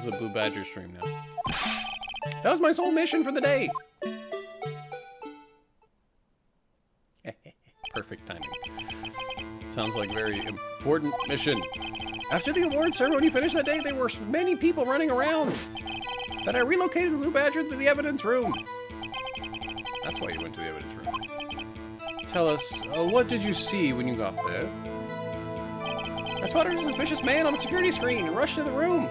is a Blue Badger stream now. That was my sole mission for the day. Perfect timing. Sounds like very important mission. After the award ceremony finished that day, there were many people running around. Then I relocated the Blue Badger to the evidence room. That's why you went to the evidence room. Tell us, what did you see when you got there? I spotted a suspicious man on the security screen and rushed to the room.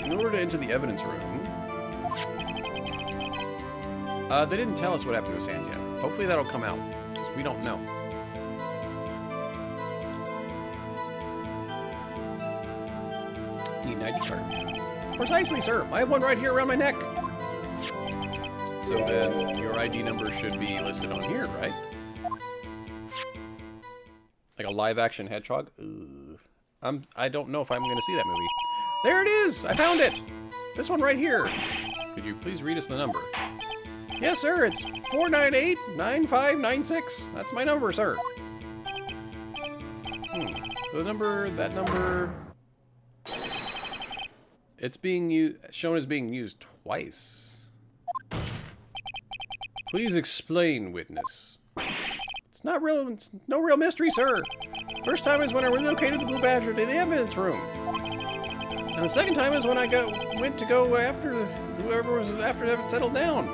In order to enter the evidence room... they didn't tell us what happened to his hand yet. Hopefully that'll come out, because we don't know. Need an ID card. Precisely, sir. I have one right here around my neck. So then your ID number should be listed on here, right? Like a live-action hedgehog? I don't know if I'm going to see that movie. There it is! I found it! This one right here. Could you please read us the number? Yes, sir. It's 498-9596. That's my number, sir. The number, that number... It's being shown as being used twice. Please explain, witness. It's not real. It's no real mystery, sir. First time is when I relocated the Blue Badger to the evidence room, and the second time is when I went to go after whoever was after to have it settled down.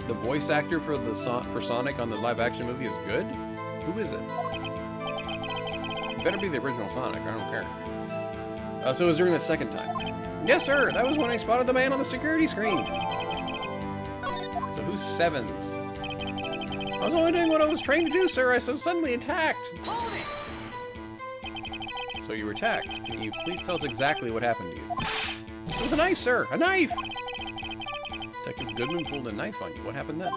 The voice actor for Sonic on the live-action movie is good. Who is it? It better be the original Sonic. I don't care. So it was during the second time. Yes, sir. That was when I spotted the man on the security screen. So who's Sevens? I was only doing what I was trained to do, sir. I so suddenly attacked. So you were attacked. Can you please tell us exactly what happened to you? It was a knife, sir. A knife! Detective Goodman pulled a knife on you. What happened then?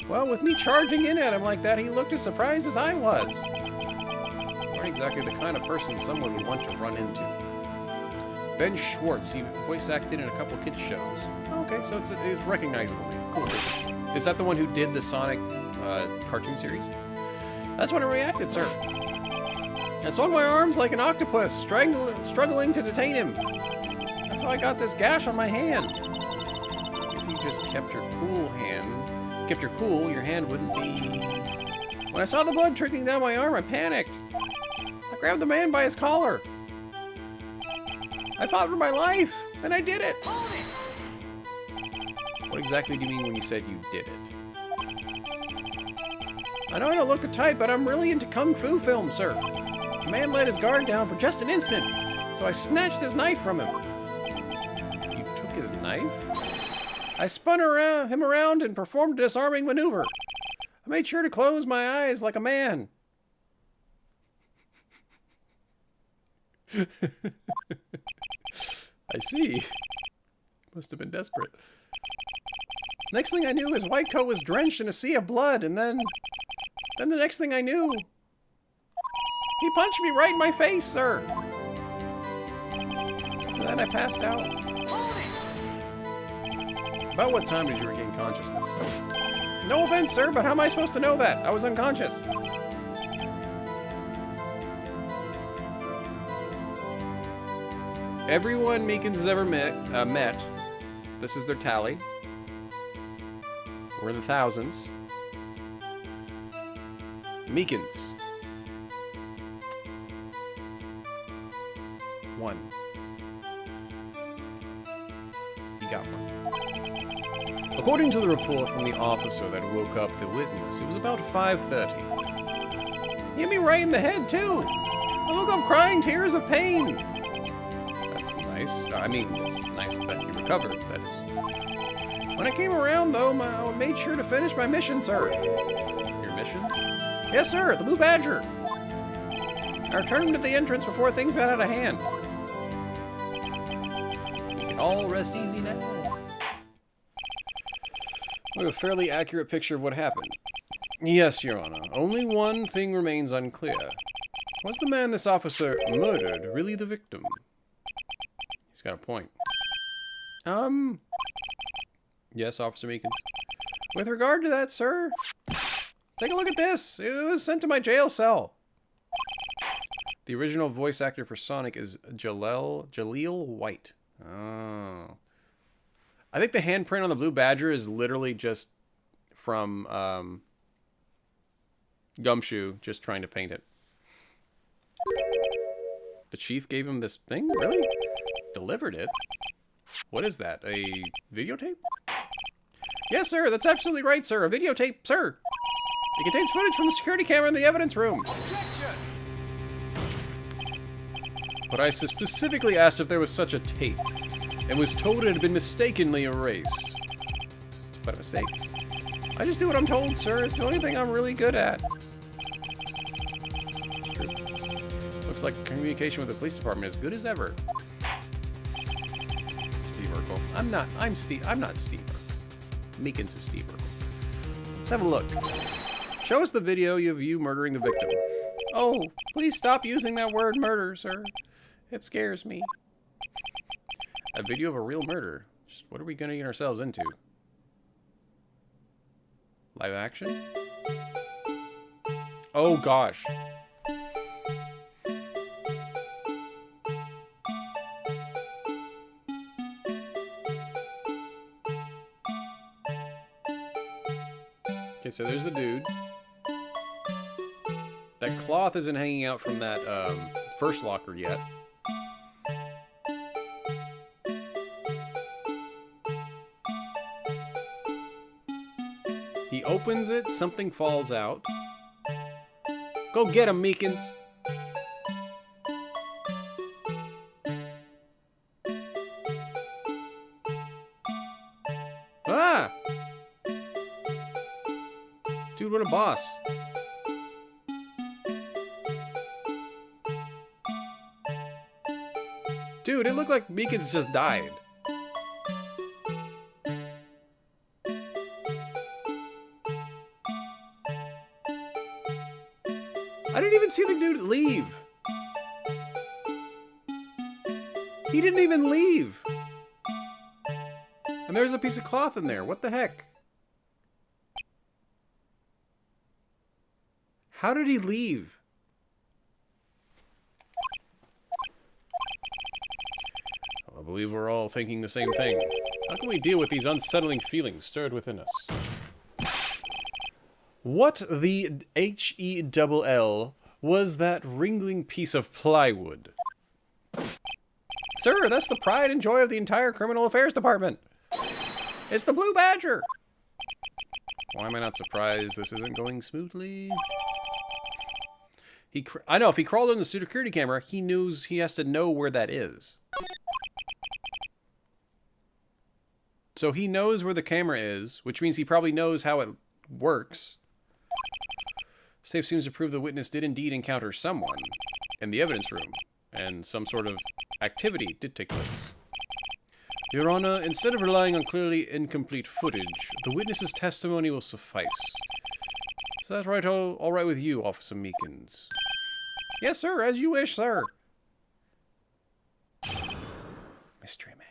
Well, with me charging in at him like that, he looked as surprised as I was. You aren't exactly the kind of person someone would want to run into. Ben Schwartz. He voice acted in a couple of kids' shows. Okay, so it's recognizable. Cool. Is that the one who did the Sonic cartoon series? That's when I reacted, sir. I swung my arms like an octopus, struggling to detain him. That's how I got this gash on my hand. If you just kept your cool, your hand wouldn't be... When I saw the blood trickling down my arm, I panicked. I grabbed the man by his collar. I fought for my life, and I did it. What exactly do you mean when you said you did it? I know I don't look the type, but I'm really into kung fu films, sir. The man let his guard down for just an instant, so I snatched his knife from him. You took his knife? I spun him around and performed a disarming maneuver. I made sure to close my eyes like a man. I see. Must have been desperate. Next thing I knew, his white coat was drenched in a sea of blood, and then the next thing I knew, he punched me right in my face, sir. And then I passed out. About what time did you regain consciousness? No offense, sir, but how am I supposed to know that? I was unconscious. Everyone Meekins has ever met, this is their tally. We're in the thousands. Meekins. 1. You got one. According to the report from the officer that woke up the witness, it was about 5:30. He hit me right in the head, too. I woke up crying tears of pain. That's nice. I mean, it's nice that you recovered, that is. When I came around, though, I made sure to finish my mission, sir. Your mission? Yes, sir, the Blue Badger. I returned him to the entrance before things got out of hand. We can all rest easy now. We have a fairly accurate picture of what happened. Yes, Your Honor. Only one thing remains unclear. Was the man this officer murdered really the victim? He's got a point. Yes, Officer Meekins. With regard to that, sir, take a look at this. It was sent to my jail cell. The original voice actor for Sonic is Jaleel White. Oh. I think the handprint on the blue badger is literally just from Gumshoe, just trying to paint it. The chief gave him this thing? Really? Delivered it? What is that? A videotape? Yes, sir. That's absolutely right, sir. A videotape, sir. It contains footage from the security camera in the evidence room. Objection! But I specifically asked if there was such a tape, and was told it had been mistakenly erased. But a mistake. I just do what I'm told, sir. It's the only thing I'm really good at. True. Looks like communication with the police department is good as ever. Steve Urkel. I'm not Steve Urkel. Meekins is Steve Urkel. Let's have a look. Show us the video of you murdering the victim. Oh, please stop using that word murder, sir. It scares me. A video of a real murder. Just what are we gonna get ourselves into? Live action? Oh gosh. Okay, so there's a dude. That cloth isn't hanging out from that first locker yet. He opens it, something falls out. Go get him, Meekins. Ah! Dude, what a boss. Dude, it looked like Meekins just died. I didn't even see the dude leave. He didn't even leave. And there's a piece of cloth in there. What the heck? How did he leave? I believe we're all thinking the same thing. How can we deal with these unsettling feelings stirred within us? What the H-E-double-L was that wriggling piece of plywood? Sir, that's the pride and joy of the entire Criminal Affairs Department. It's the Blue Badger. Why am I not surprised this isn't going smoothly? I know, if he crawled in the security camera, he knows he has to know where that is. So he knows where the camera is, which means he probably knows how it works. Safe seems to prove the witness did indeed encounter someone in the evidence room, and some sort of activity did take place. Your Honor, instead of relying on clearly incomplete footage, the witness's testimony will suffice. Is that right? All right with you, Officer Meekins? Yes, sir. As you wish, sir. Mystery Man.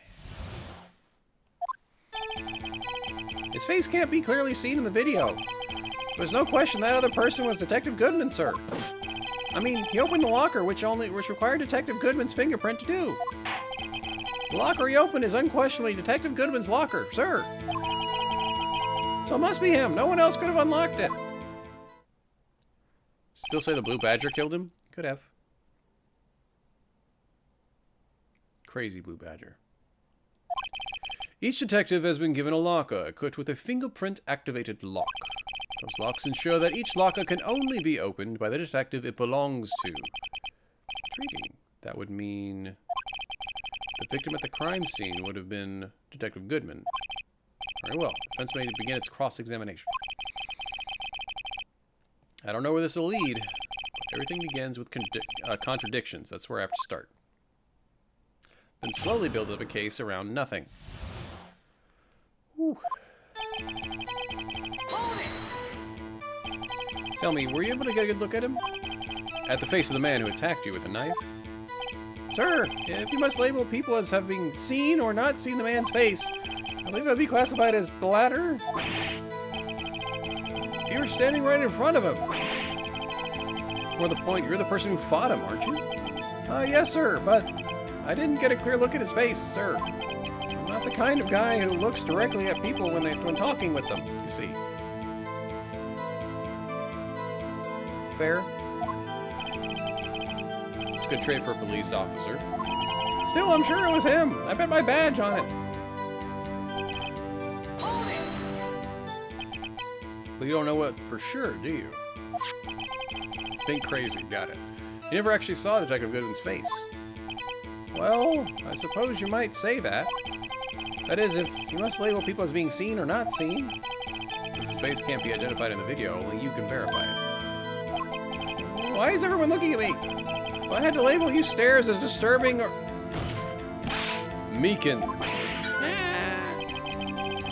His face can't be clearly seen in the video. There's no question that other person was Detective Goodman, sir. I mean, he opened the locker, which required Detective Goodman's fingerprint to do. The locker he opened is unquestionably Detective Goodman's locker, sir. So it must be him. No one else could have unlocked it. Still say the Blue Badger killed him? Could have. Crazy Blue Badger. Each detective has been given a locker equipped with a fingerprint-activated lock. Those locks ensure that each locker can only be opened by the detective it belongs to. Intriguing. That would mean the victim at the crime scene would have been Detective Goodman. Very well. Defense may begin its cross-examination. I don't know where this will lead. Everything begins with contradictions. That's where I have to start. Then slowly build up a case around nothing. Whew. Tell me, were you able to get a good look at him? At the face of the man who attacked you with a knife? Sir, if you must label people as having seen or not seen the man's face, I believe it would be classified as the latter. You were standing right in front of him. More to the point, you're the person who fought him, aren't you? Yes, sir, but I didn't get a clear look at his face, sir. I'm not the kind of guy who looks directly at people when talking with them, you see. Fair? It's a good trait for a police officer. Still, I'm sure it was him. I bet my badge on it. But you don't know what for sure, do you? Think crazy, got it. You never actually saw Detective Goodwin's face. Well, I suppose you might say that. That is, if you must label people as being seen or not seen. His face can't be identified in the video, only you can verify it. Why is everyone looking at me? If I had to label you stares as disturbing or... Meekins.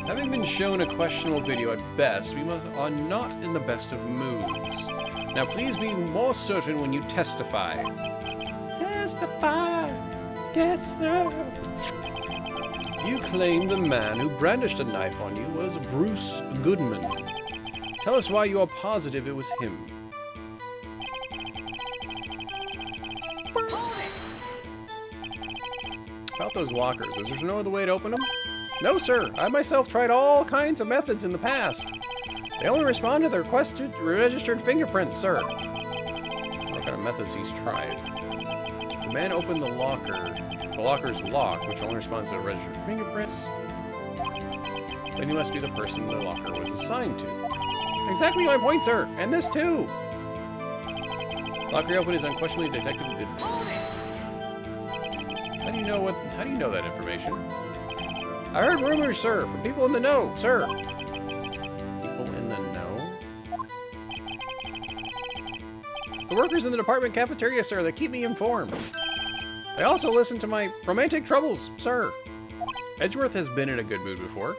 Having been shown a questionable video at best, we are not in the best of moods. Now please be more certain when you testify. Testify! Yes, sir! You claim the man who brandished a knife on you was Bruce Goodman. Tell us why you are positive it was him. About those lockers, is there no other way to open them? No, sir. I myself tried all kinds of methods in the past. They only respond to the requested registered fingerprints, sir. What kind of methods he's tried? The man opened the locker's lock, which only responds to the registered fingerprints. Then he must be the person the locker was assigned to. Exactly my point, sir. And this too. Locker open is unquestionably Detective Goodman. How do you know that information? I heard rumors, sir, from people in the know, sir. People in the know? The workers in the department cafeteria, sir, that keep me informed. They also listen to my romantic troubles, sir. Edgeworth has been in a good mood before.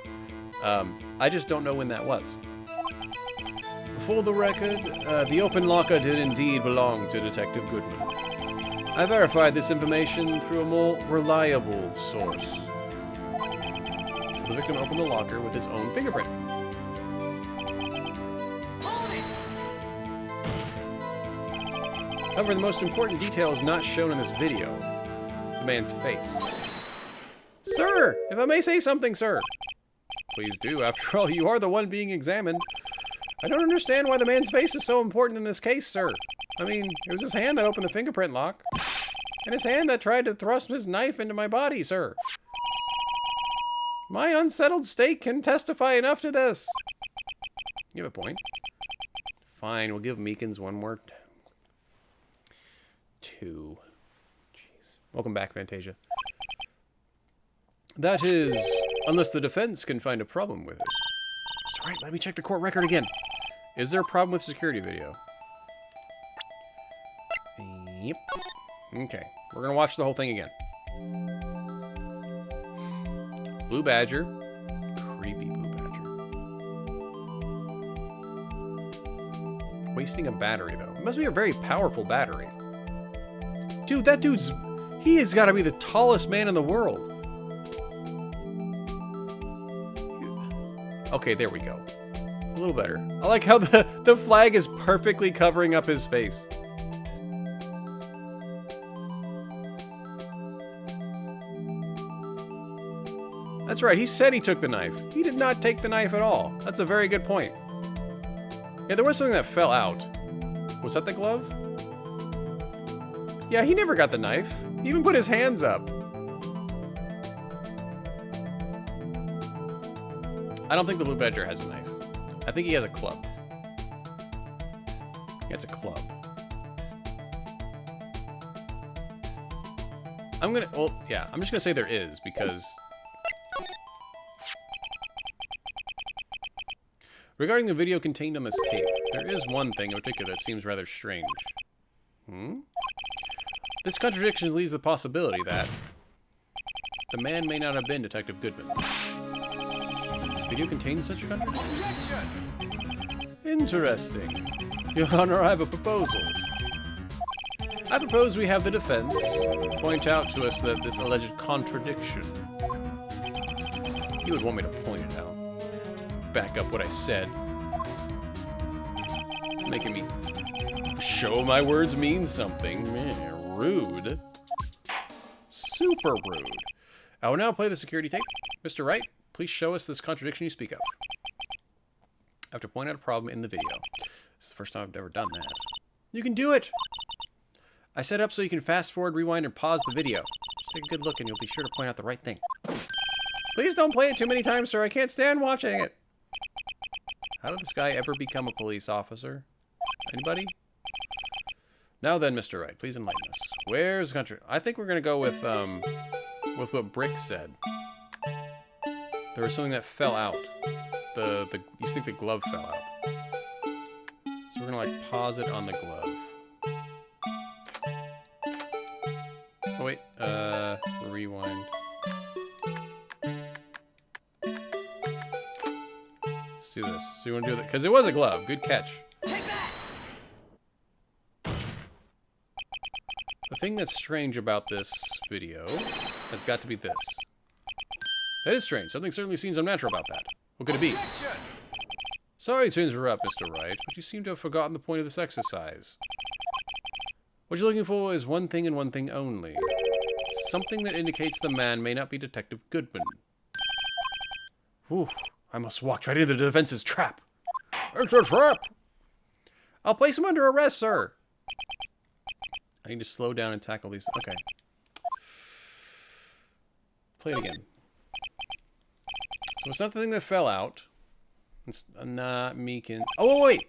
I just don't know when that was. For the record, the open locker did indeed belong to Detective Goodman. I verified this information through a more reliable source. So the victim opened the locker with his own fingerprint. However, the most important detail is not shown in this video. The man's face. Sir, if I may say something, sir. Please do. After all, you are the one being examined. I don't understand why the man's face is so important in this case, sir. I mean, it was his hand that opened the fingerprint lock. And his hand that tried to thrust his knife into my body, sir. My unsettled state can testify enough to this. You have a point. Fine, we'll give Meekins one more. 2. Jeez. Welcome back, Fantasia. That is, unless the defense can find a problem with it. That's right, let me check the court record again. Is there a problem with security video? Yep. Okay, we're gonna watch the whole thing again. Blue Badger. Creepy Blue Badger. Wasting a battery, though. It must be a very powerful battery. Dude, that dude's... He has got to be the tallest man in the world. Okay, there we go. A little better. I like how the flag is perfectly covering up his face. That's right, he said he took the knife. He did not take the knife at all. That's a very good point. Yeah, there was something that fell out. Was that the glove? Yeah, he never got the knife. He even put his hands up. I don't think the Blue Badger has a knife. I think he has a club. He has a club. I'm just gonna say there is, because... Regarding the video contained on this tape, there is one thing in particular that seems rather strange. This contradiction leaves the possibility that the man may not have been Detective Goodman. This video contains such a contradiction? Interesting. Your Honor, I have a proposal. I propose we have the defense point out to us that this alleged contradiction... You would want me to point it out. Back up what I said. Making me Show my words mean something. Man, rude. Super rude. I will now play the security tape. Mr. Wright, please show us this contradiction you speak of. I have to point out a problem in the video. This is the first time I've ever done that. You can do it! I set it up so you can fast forward, rewind, and pause the video. Just take a good look and you'll be sure to point out the right thing. Please don't play it too many times, sir. I can't stand watching it. How did this guy ever become a police officer? Anybody? Now then, Mr. Wright, please enlighten us. Where's the country? I think we're gonna go with what Brick said. There was something that fell out. You think the glove fell out. So we're gonna like pause it on the glove. Oh wait, rewind. Let's do this. So you wanna do that? Because it was a glove. Good catch. The thing that's strange about this video has got to be this. That is strange. Something certainly seems unnatural about that. What could it be? Sorry to interrupt, Mr. Wright, but you seem to have forgotten the point of this exercise. What you're looking for is one thing and one thing only. Something that indicates the man may not be Detective Goodman. Whew, I must walk right into the defense's trap. It's a trap! I'll place him under arrest, sir. I need to slow down and tackle these. Okay. Play it again. So it's not the thing that fell out. It's not Meekin. Oh, wait!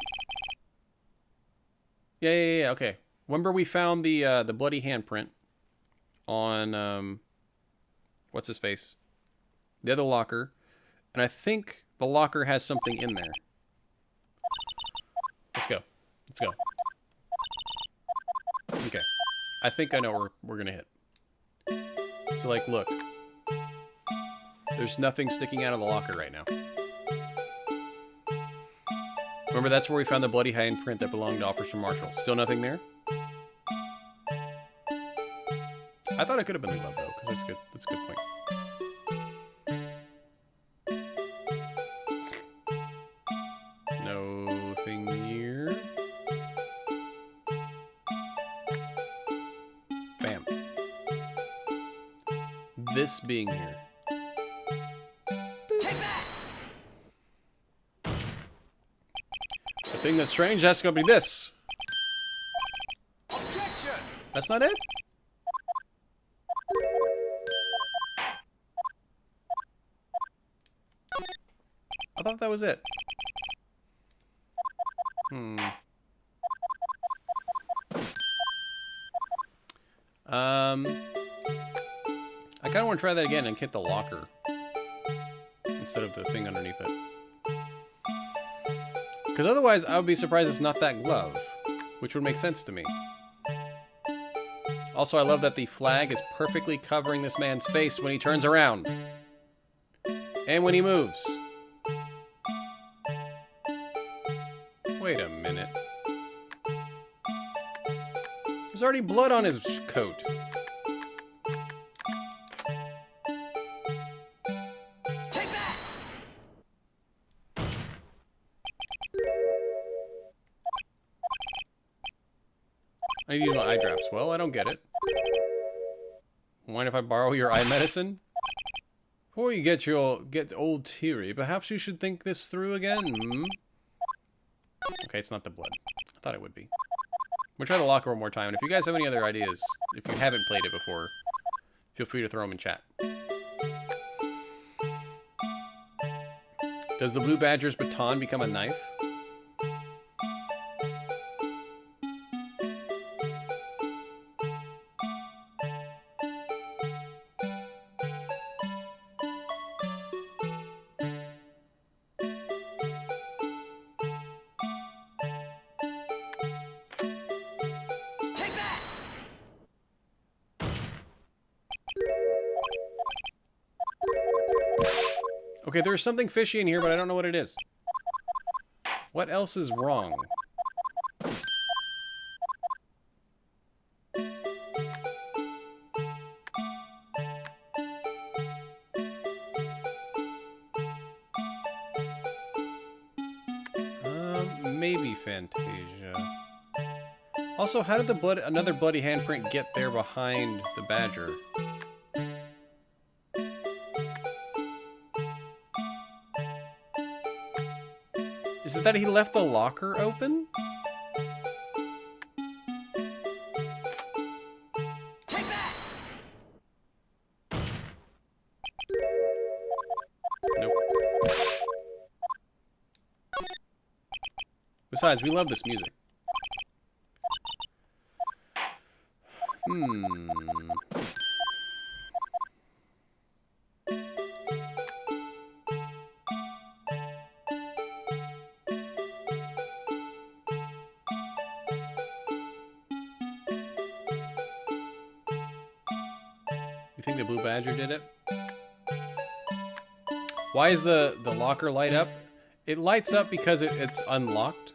Yeah, okay. Remember we found the bloody handprint on, what's his face? The other locker. And I think the locker has something in there. Let's go. Let's go. Okay. I think I know where we're gonna hit. So, like, look. There's nothing sticking out of the locker right now. Remember, that's where we found the bloody handprint that belonged to Officer Marshall. Still nothing there? I thought it could have been the glove, though, because that's good. That's a good point. Nothing here. Bam. This being here. The thing that's strange has to be this. Objection! That's not it? I thought that was it. I kind of want to try that again and hit the locker instead of the thing underneath it. Because otherwise, I would be surprised it's not that glove, which would make sense to me. Also, I love that the flag is perfectly covering this man's face when he turns around. And when he moves. Wait a minute. There's already blood on his coat. Take that! I need to use my eye drops. Well, I don't get it. Mind if I borrow your eye medicine? Before you get old teary, perhaps you should think this through again, hmm? Okay, it's not the blood. I thought it would be. We'll try the locker one more time, and if you guys have any other ideas, if you haven't played it before, feel free to throw them in chat. Does the Blue Badger's baton become a knife? Okay, there's something fishy in here, but I don't know what it is. What else is wrong? Maybe Fantasia. Also, how did another bloody handprint get there behind the badger? Is it that he left the locker open? Take that! Nope. Besides, we love this music. You think the blue badger did it? Why is the locker light up? It lights up because it's unlocked,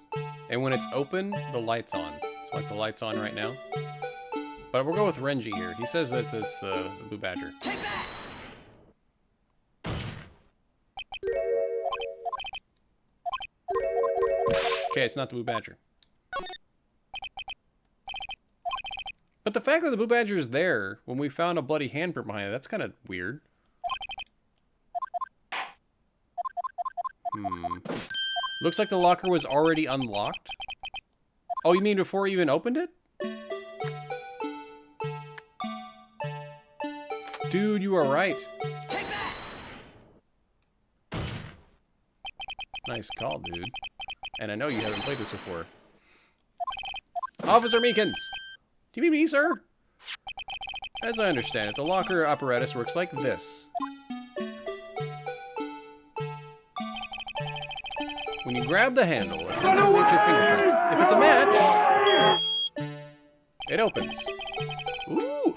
and when it's open, the light's on. So like the light's on right now. But we'll go with Renji here. He says that it's the blue badger. Take that! Okay, it's not the blue badger. But the fact that the blue badger is there when we found a bloody handprint behind it, that's kind of weird. Looks like the locker was already unlocked. Oh, you mean before he even opened it? Dude, you are right. Take that! Nice call, dude. And I know you haven't played this before. Officer Meekins! Do you mean me, sir? As I understand it, the locker apparatus works like this. When you grab the handle, a sensor reads your fingerprint. If it's a match, it opens. Ooh!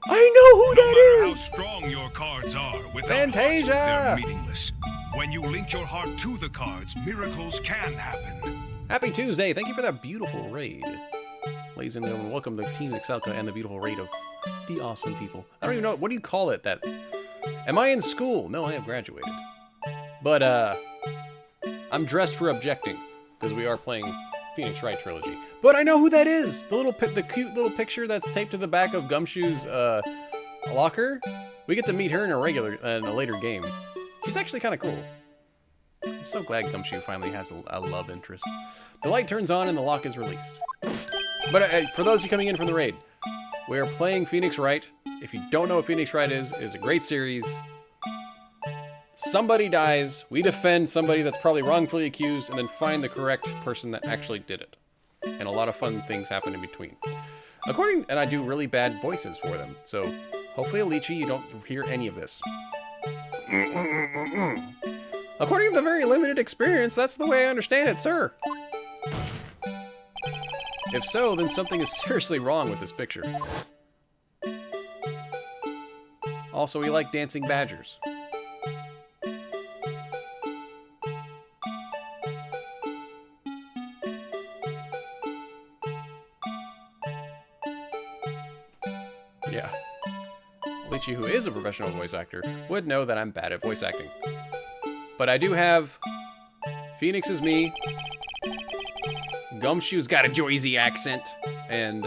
I know who that is! No matter how strong your cards are, without Fantasia! hearts, they're meaningless. When you link your heart to the cards, miracles can happen. Happy Tuesday! Thank you for that beautiful raid. Ladies and gentlemen, welcome to Team Excelka and the beautiful raid of the awesome people. I don't even know, what do you call it? That? Am I in school? No, I have graduated. But, I'm dressed for objecting, because we are playing Phoenix Wright Trilogy. But I know who that is! The cute little picture that's taped to the back of Gumshoe's, locker. We get to meet her in a later game. She's actually kind of cool. I'm so glad Gumshoe finally has a love interest. The light turns on and the lock is released. But for those of you coming in from the raid, we are playing Phoenix Wright. If you don't know what Phoenix Wright is, it is a great series. Somebody dies, we defend somebody that's probably wrongfully accused, and then find the correct person that actually did it. And a lot of fun things happen in between. And I do really bad voices for them, so hopefully, Alicia, you don't hear any of this. According to the very limited experience, that's the way I understand it, sir. If so, then something is seriously wrong with this picture. Also, we like dancing badgers. Yeah. Lychee, who is a professional voice actor, would know that I'm bad at voice acting. But I do have Phoenix is me, Gumshoe's got a Jersey accent, and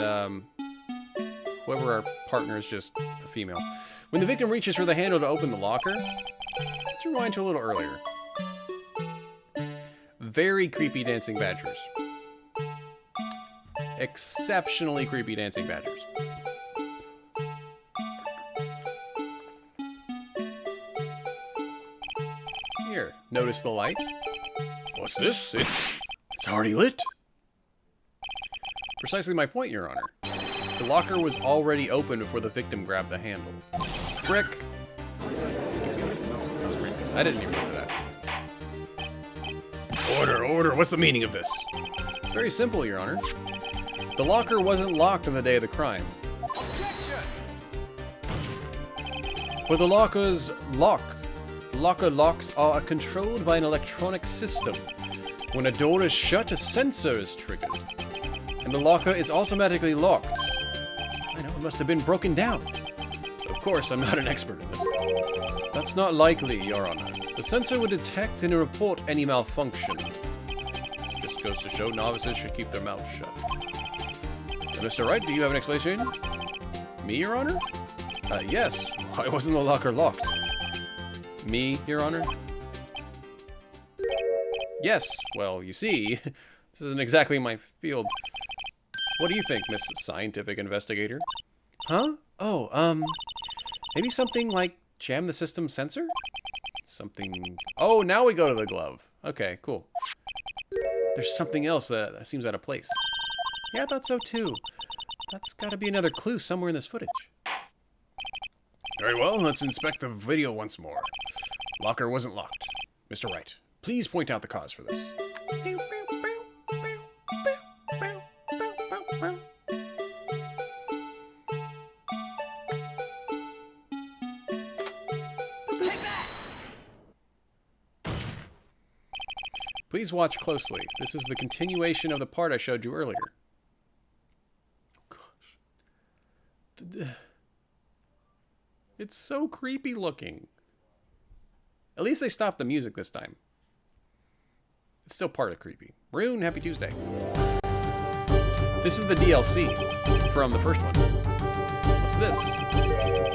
whoever our partner is just a female. When the victim reaches for the handle to open the locker, let's rewind to a little earlier. Very creepy dancing badgers. Exceptionally creepy dancing badgers. Here, notice the light? What's this? It's already lit. Precisely my point, Your Honor. The locker was already open before the victim grabbed the handle. Frick. I didn't even know that. Order, what's the meaning of this? It's very simple, Your Honor. The locker wasn't locked on the day of the crime. Objection! But the locker's locker locks are controlled by an electronic system. When a door is shut, a sensor is triggered. And the locker is automatically locked. I know, it must have been broken down. Of course, I'm not an expert in this. That's not likely, Your Honor. The sensor would detect and report any malfunction. Just goes to show novices should keep their mouths shut. Mr. Wright, do you have an explanation? Me, Your Honor? Yes. Why wasn't the locker locked? Me, Your Honor? Yes. Well, you see, this isn't exactly my field. What do you think, Miss Scientific Investigator? Huh? Oh, maybe something like jam the system sensor? Something... Oh, now we go to the glove. Okay, cool. There's something else that seems out of place. Yeah, I thought so too. That's gotta be another clue somewhere in this footage. Very well, let's inspect the video once more. Locker wasn't locked. Mr. Wright, please point out the cause for this. Please watch closely. This is the continuation of the part I showed you earlier. Oh, gosh. It's so creepy looking. At least they stopped the music this time. It's still part of creepy. Rune, happy Tuesday. This is the DLC from the first one. What's this?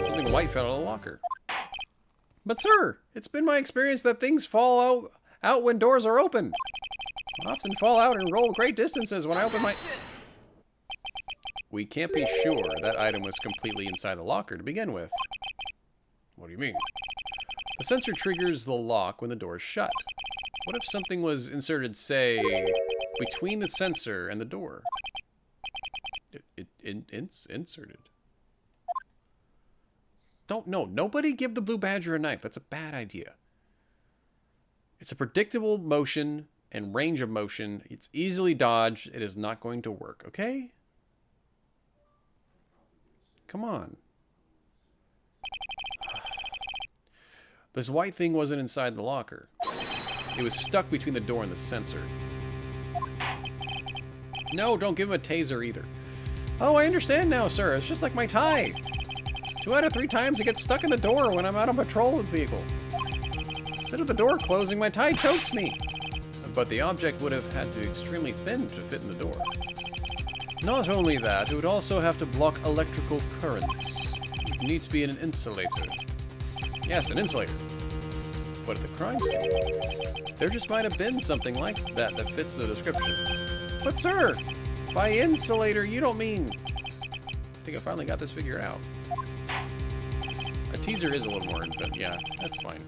Something white fell out of the locker. But sir, it's been my experience that things fall out when doors are open. I often fall out and roll great distances when I open my... We can't be sure that item was completely inside the locker to begin with. What do you mean? The sensor triggers the lock when the door is shut. What if something was inserted, say, between the sensor and the door? Inserted. Nobody give the blue badger a knife. That's a bad idea. It's a predictable motion and range of motion. It's easily dodged. It is not going to work, okay? Come on. This white thing wasn't inside the locker. It was stuck between the door and the sensor. No, don't give him a taser either. Oh, I understand now, sir. It's just like my tie. 2 out of 3 times it gets stuck in the door when I'm out on patrol with the vehicle. Instead of the door closing, my tie chokes me. But the object would have had to be extremely thin to fit in the door. Not only that, it would also have to block electrical currents. It would need to be an insulator. Yes, an insulator. But at the crime scene, there just might have been something like that that fits the description. But sir, by insulator, you don't mean... I think I finally got this figured out. A teaser is a little more inventive. Yeah, that's fine.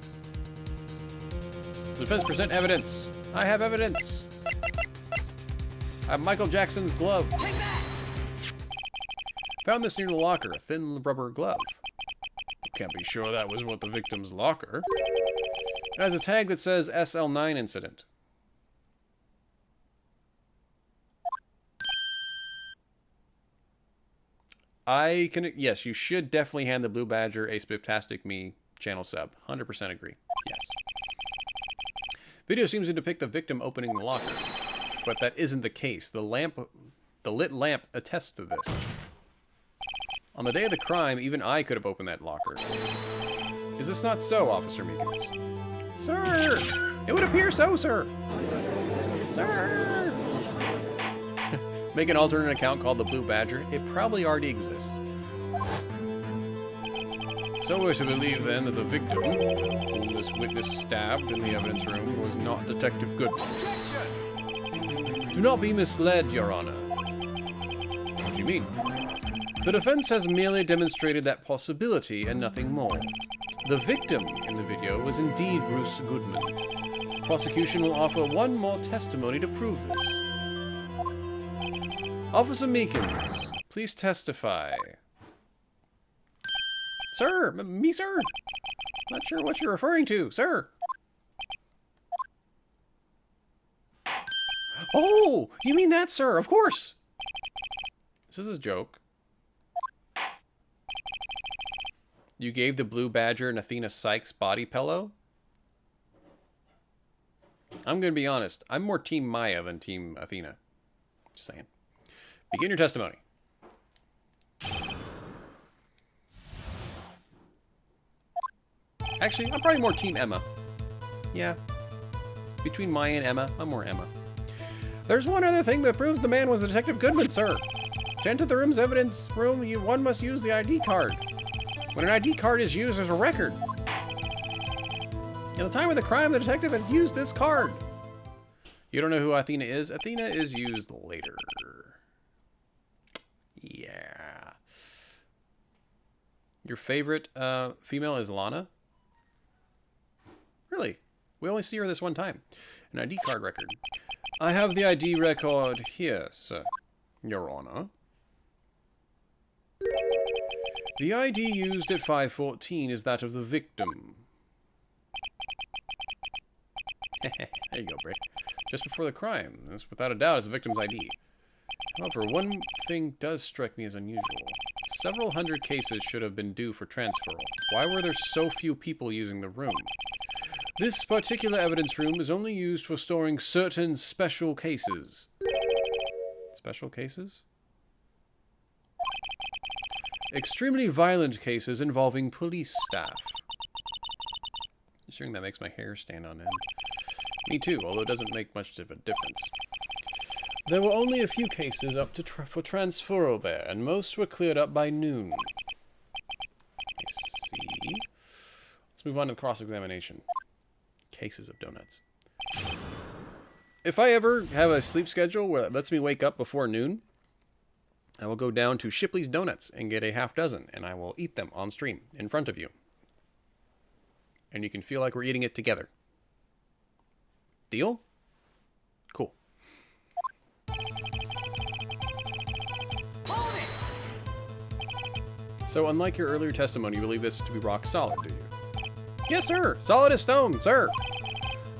Defense present evidence. I have evidence. I have Michael Jackson's glove. Found this near the locker, a thin rubber glove. Can't be sure that was what the victim's locker. It has a tag that says SL9 incident. Yes, you should definitely hand the Blue Badger a SpifftasticMe channel sub. 100% agree. Yes. Video seems to depict the victim opening the locker, but that isn't the case. The lit lamp attests to this. On the day of the crime, even I could have opened that locker. Is this not so, Officer Meekins? Sir! It would appear so, sir! Sir! Make an alternate account called the Blue Badger. It probably already exists. So we're to believe, then, that the victim, whom this witness stabbed in the evidence room, was not Detective Goodman. Do not be misled, Your Honor. What do you mean? The defense has merely demonstrated that possibility and nothing more. The victim in the video was indeed Bruce Goodman. Prosecution will offer one more testimony to prove this. Officer Meekins, please testify. Sir, me, sir? Not sure what you're referring to, sir. Oh, you mean that, sir? Of course. This is a joke. You gave the Blue Badger an Athena Sykes body pillow? I'm going to be honest. I'm more Team Maya than Team Athena. Just saying. Begin your testimony. Actually, I'm probably more Team Emma. Yeah. Between Maya and Emma, I'm more Emma. There's one other thing that proves the man was Detective Goodman, sir. To enter the room's evidence room, one must use the ID card. When an ID card is used, there's a record. At the time of the crime, the detective had used this card. You don't know who Athena is? Athena is used later. Yeah. Your favorite female is Lana? Really? We only see her this one time. An ID card record. I have the ID record here, sir. Your Honor. The ID used at 5:14 is that of the victim. There you go, Brick. Just before the crime. This, without a doubt, is the victim's ID. However, one thing does strike me as unusual. Several hundred cases should have been due for transferal. Why were there so few people using the room? This particular evidence room is only used for storing certain special cases. Special cases? Extremely violent cases involving police staff. Just hearing that makes my hair stand on end. Me too, although it doesn't make much of a difference. There were only a few cases up to for transferal there, and most were cleared up by noon. I see. Let's move on to cross-examination. Cases of donuts. If I ever have a sleep schedule where it lets me wake up before noon, I will go down to Shipley's Donuts and get a half dozen, and I will eat them on stream in front of you. And you can feel like we're eating it together. Deal? Cool. So, unlike your earlier testimony, you believe this to be rock solid, do you? Yes, sir. Solid as stone, sir.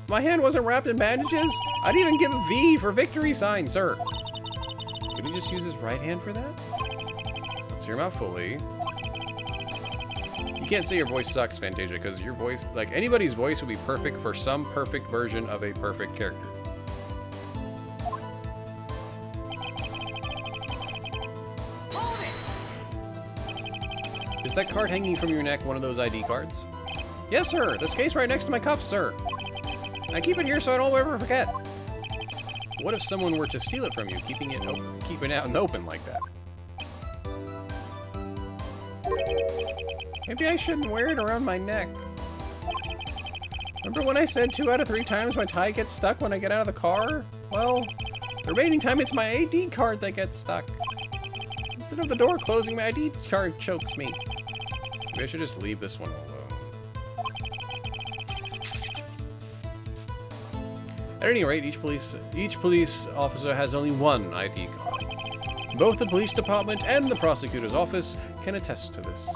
If my hand wasn't wrapped in bandages, I'd even give a V for victory sign, sir. Did he just use his right hand for that? Let's hear him out fully. You can't say your voice sucks, Fantasia, because your voice, like anybody's voice, would be perfect for some perfect version of a perfect character. Is that card hanging from your neck one of those ID cards? Yes, sir. This case right next to my cuffs, sir. I keep it here so I don't ever forget. What if someone were to steal it from you, keeping it out in the open like that? Maybe I shouldn't wear it around my neck. Remember when I said 2 out of 3 times my tie gets stuck when I get out of the car? Well, the remaining time it's my ID card that gets stuck. Instead of the door closing, my ID card chokes me. Maybe I should just leave this one alone. At any rate, each police officer has only one ID card. Both the police department and the prosecutor's office can attest to this.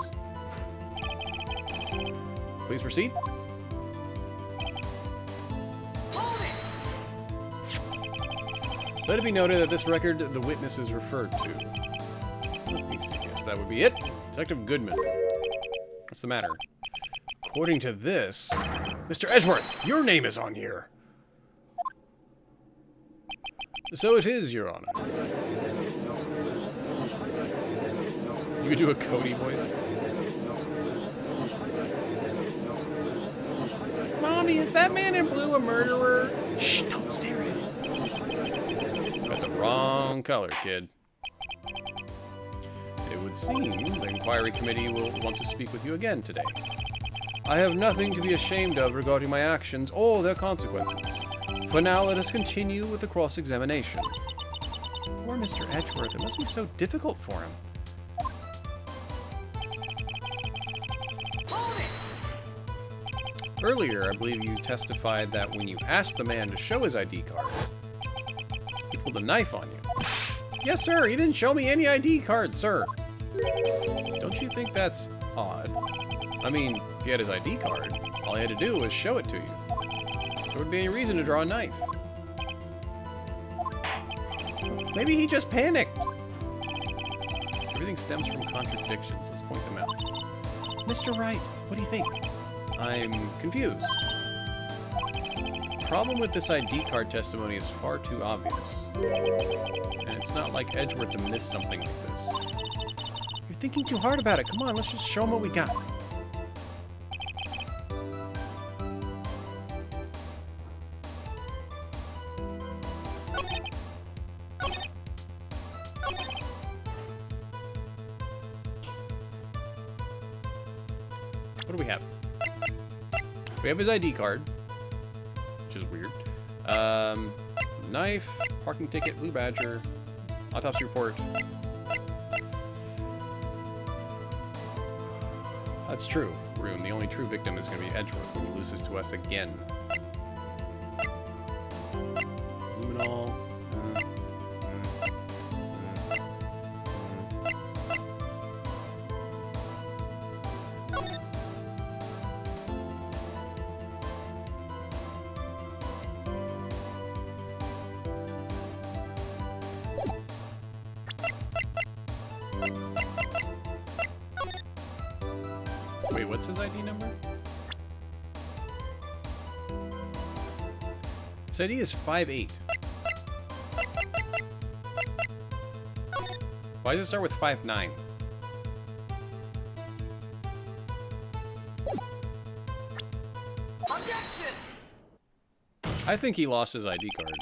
Please proceed. Let it be noted that this record the witness is referred to. Let me see. Yes, that would be it. Detective Goodman. What's the matter? According to this, Mr. Edgeworth, your name is on here. So it is, Your Honor. You could do a Cody voice. Mommy, is that man in blue a murderer? Shh, don't stare at him. Got the wrong color, kid. It would seem the inquiry committee will want to speak with you again today. I have nothing to be ashamed of regarding my actions or their consequences. For now, let us continue with the cross-examination. Poor Mr. Edgeworth, it must be so difficult for him. Earlier, I believe you testified that when you asked the man to show his ID card, he pulled a knife on you. Yes, sir, he didn't show me any ID card, sir. Don't you think that's odd? I mean, if he had his ID card, all he had to do was show it to you. There wouldn't be any reason to draw a knife. Maybe he just panicked. Everything stems from contradictions. Let's point them out. Mr. Wright, what do you think? I'm confused. The problem with this ID card testimony is far too obvious. And it's not like Edgeworth to miss something like this. You're thinking too hard about it. Come on, let's just show him what we got. have? We have his ID card, which is weird. Knife, parking ticket, blue badger, autopsy report. That's true, Rune. The only true victim is going to be Edgeworth when he loses to us again. Luminol. Wait, what's his ID number? His ID is 58. Why does it start with 59? Objection! I think he lost his ID card.